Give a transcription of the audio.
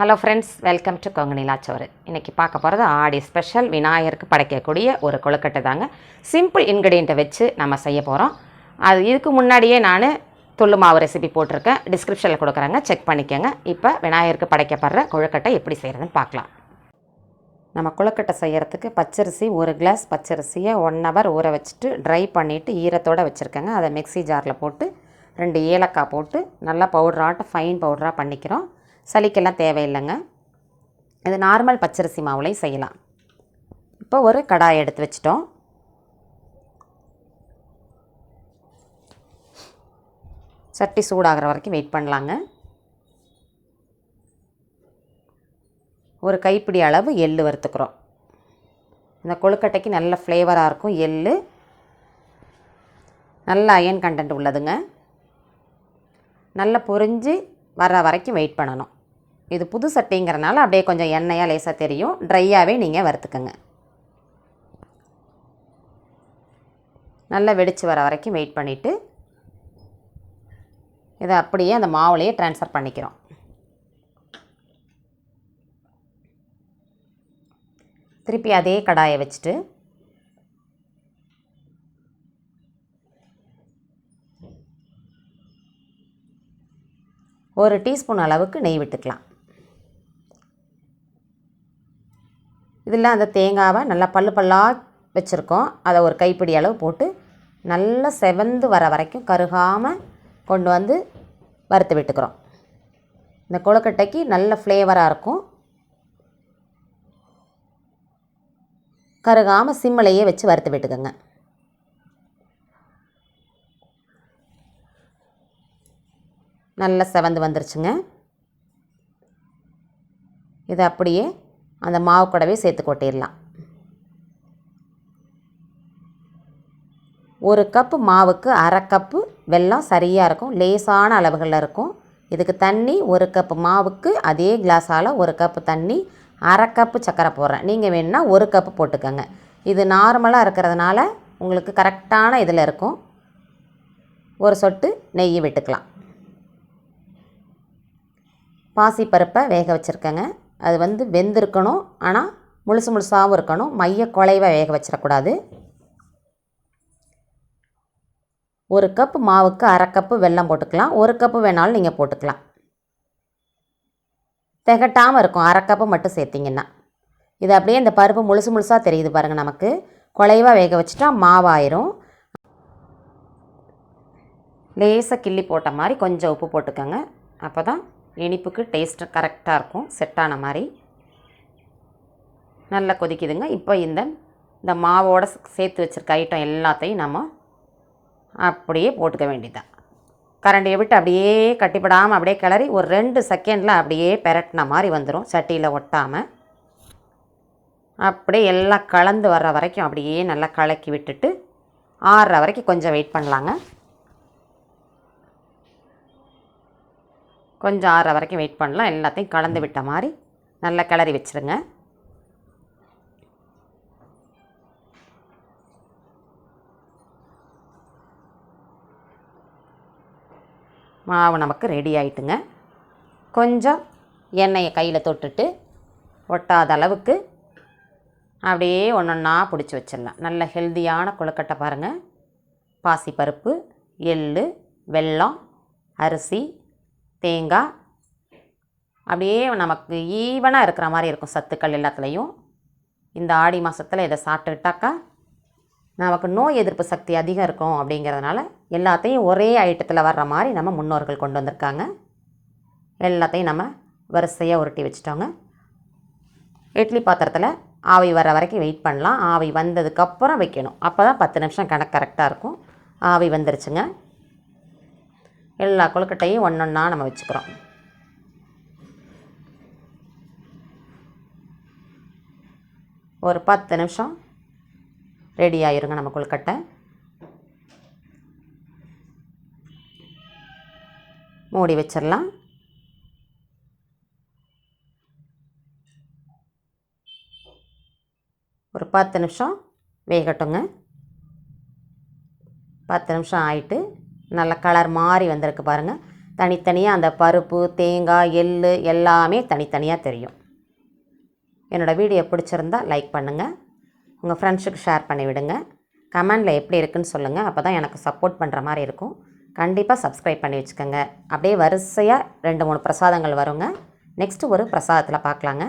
Hello friends, welcome to Kongu Nila Soru. இன்றைக்கி பார்க்க போகிறது ஆடி ஸ்பெஷல் விநாயகருக்கு படைக்கக்கூடிய ஒரு கொழுக்கட்டை தாங்க. சிம்பிள் இன்க்ரீடியண்ட்டை வச்சு நம்ம செய்ய போகிறோம். இதுக்கு முன்னாடியே நான் துள்ளு மாவு ரெசிபி போட்டிருக்கேன், டிஸ்கிரிப்ஷனில் கொடுக்குறேங்க, செக் பண்ணிக்கோங்க. இப்போ விநாயகருக்கு படைக்கப்படுற கொழுக்கட்டை எப்படி செய்கிறதுன்னு பார்க்கலாம். நம்ம கொழுக்கட்டை செய்கிறதுக்கு பச்சரிசி 1 கிளாஸ் பச்சரிசியை 1 ஹவர் ஊற வச்சுட்டு ட்ரை பண்ணிவிட்டு ஈரத்தோடு வச்சுருக்கேங்க. அதை மிக்ஸி ஜாரில் போட்டு 2 ஏலக்காய் போட்டு நல்லா பவுடராட்ட ஃபைன் பவுடராக பண்ணிக்கிறோம். சளிக்கெல்லாம் தேவையில்லைங்க. இது நார்மல் பச்சரிசி மாவுலையும் செய்யலாம். இப்போ ஒரு கடாய் எடுத்து வச்சிட்டோம். சட்டி சூடாகிற வரைக்கும் வெயிட் பண்ணலாங்க. ஒரு கைப்பிடி அளவு எள்ளு வறுத்துக்கிறோம். இந்த கொழுக்கட்டைக்கு நல்ல ஃப்ளேவராக இருக்கும். எள்ளு நல்ல அயன் கண்டென்ட் உள்ளதுங்க. நல்லா பொரிஞ்சு வர வரைக்கும் வெயிட் பண்ணணும். இது புது சட்டிங்கிறனால அப்படியே கொஞ்சம் எண்ணெயாக லேசாக தெரியும். ட்ரையாகவே நீங்கள் வறுத்துக்கங்க. நல்லா வெடித்து வர வரைக்கும் வெயிட் பண்ணிவிட்டு இதை அப்படியே அந்த மாவுலையே ட்ரான்ஸ்ஃபர் பண்ணிக்கிறோம். திருப்பி அதே கடாயை வச்சுட்டு ஒரு டீஸ்பூன் அளவுக்கு நெய் விட்டுக்கலாம். இதில் அந்த தேங்காவை நல்லா பல்லாக வச்சுருக்கோம். அதை ஒரு கைப்பிடி அளவு போட்டு நல்லா செவந்து வர வரைக்கும் கருகாமல் கொண்டு வந்து வறுத்து விட்டுக்கிறோம். இந்த கொழுக்கட்டைக்கு நல்ல ஃப்ளேவராக இருக்கும். கருகாமல் சிம்மிலையே வச்சு வறுத்து விட்டுக்கோங்க. நல்லா செவந்து வந்துருச்சுங்க. இதை அப்படியே அந்த மாவு கூடவே சேர்த்து கொட்டிடலாம். 1 கப்பு மாவுக்கு 1/2 கப்பு வெல்லம் சரியாக இருக்கும். லேசான அளவுகளில் இருக்கும். இதுக்கு தண்ணி 1 கப்பு மாவுக்கு அதே கிளாஸால் 1 கப்பு தண்ணி, 1/2 கப்பு சர்க்கரை போடுறேன். நீங்கள் வேணுன்னா 1 கப்பு போட்டுக்கோங்க. இது நார்மலாக இருக்கிறதுனால உங்களுக்கு கரெக்டான இதில் இருக்கும். ஒரு சொட்டு நெய் விட்டுக்கலாம். பாசிப்பருப்பை வேக வச்சுருக்கேங்க. அது வெந்திருக்கணும், ஆனால் முழுசாகவும் இருக்கணும். மைய குழைவாக வேக வச்சிடக்கூடாது. 1 கப்பு மாவுக்கு 1/2 கப்பு வெல்லம் போட்டுக்கலாம். 1 கப்பு வேணாலும் நீங்கள் போட்டுக்கலாம். திகட்டாமல் இருக்கும் 1/2 கப்பு மட்டும் சேர்த்திங்கன்னா. இது அப்படியே இந்த பருப்பு முழுசாக தெரியுது பாருங்கள். நமக்கு குழைவாக வேக வச்சுட்டா மாவாயிரும். லேசாக கிள்ளி போட்ட மாதிரி கொஞ்சம் உப்பு போட்டுக்கோங்க. அப்போ தான் இனிப்புக்கு டேஸ்ட்டு கரெக்டாக இருக்கும், செட்டான மாதிரி. நல்லா கொதிக்குதுங்க. இப்போ இந்த மாவோடு சேர்த்து வச்சுருக்க ஐட்டம் எல்லாத்தையும் நம்ம அப்படியே போட்டுக்க வேண்டியதான். கரண்டியை விட்டு அப்படியே கட்டிப்படாமல் அப்படியே கிளறி ஒரு 2 செகண்டில் அப்படியே பெரட்டின மாதிரி வந்துடும். சட்டியில் ஒட்டாமல் அப்படியே எல்லாம் கலந்து வர்ற வரைக்கும் அப்படியே நல்லா கலக்கி விட்டுட்டு ஆறுற வரைக்கும் கொஞ்சம் வெயிட் பண்ணலாங்க. கொஞ்சம் ஆறுற வரைக்கும் வெயிட் பண்ணலாம். எல்லாத்தையும் கலந்து விட்ட மாதிரி நல்லா கிளறி வச்சுருங்க. மாவு நமக்கு ரெடி ஆகிட்டுங்க. கொஞ்சம் எண்ணெயை கையில் தொட்டுட்டு ஒட்டாத அளவுக்கு அப்படியே ஒன்றா பிடிச்சி வச்சிடலாம். நல்ல ஹெல்தியான கொழுக்கட்டை பாருங்கள். பாசிப்பருப்பு, எள்ளு, வெல்லம், அரிசி, தேங்காய் அப்படியே நமக்கு ஈவனாக இருக்கிற மாதிரி இருக்கும் சத்துக்கள் எல்லாத்துலேயும். இந்த ஆடி மாதத்தில் இதை சாப்பிட்டுக்கிட்டாக்கா நமக்கு நோய் எதிர்ப்பு சக்தி அதிகம் இருக்கும். அப்படிங்கிறதுனால எல்லாத்தையும் ஒரே ஐட்டத்தில் வர்ற மாதிரி நம்ம முன்னோர்கள் கொண்டு வந்திருக்காங்க. எல்லாத்தையும் நம்ம வரிசையாக உருட்டி வச்சுட்டோங்க. இட்லி பாத்திரத்தில் ஆவி வர வரைக்கும் வெயிட் பண்ணலாம். ஆவி வந்ததுக்கப்புறம் வைக்கணும். அப்போ தான் 10 நிமிஷம் கணக்கு கரெக்டாக இருக்கும். ஆவி வந்துருச்சுங்க. எல்லா கொழுக்கட்டையும் ஒன்றா நம்ம வச்சுக்கிறோம். ஒரு 10 நிமிஷம் ரெடி ஆயிருங்க நம்ம கொழுக்கட்டை. மூடி வச்சிடலாம். ஒரு 10 நிமிஷம் வேகட்டுங்க. 10 நிமிஷம் ஆகிட்டு நல்ல கலர் மாறி வந்திருக்கு பாருங்கள். தனித்தனியாக அந்த பருப்பு, தேங்காய், எள் எல்லாமே தனித்தனியாக தெரியும். என்னோடய வீடியோ பிடிச்சிருந்தா லைக் பண்ணுங்கள், உங்கள் ஃப்ரெண்ட்ஸுக்கு ஷேர் பண்ணி விடுங்க. கமெண்டில் எப்படி இருக்குன்னு சொல்லுங்கள், அப்போ தான் எனக்கு சப்போர்ட் பண்ணுற மாதிரி இருக்கும். கண்டிப்பாக சப்ஸ்கிரைப் பண்ணி வச்சுக்கோங்க. அப்படியே வரிசையாக 2-3 பிரசாதங்கள் வருங்க. நெக்ஸ்ட்டு ஒரு பிரசாதத்தில் பார்க்கலாங்க.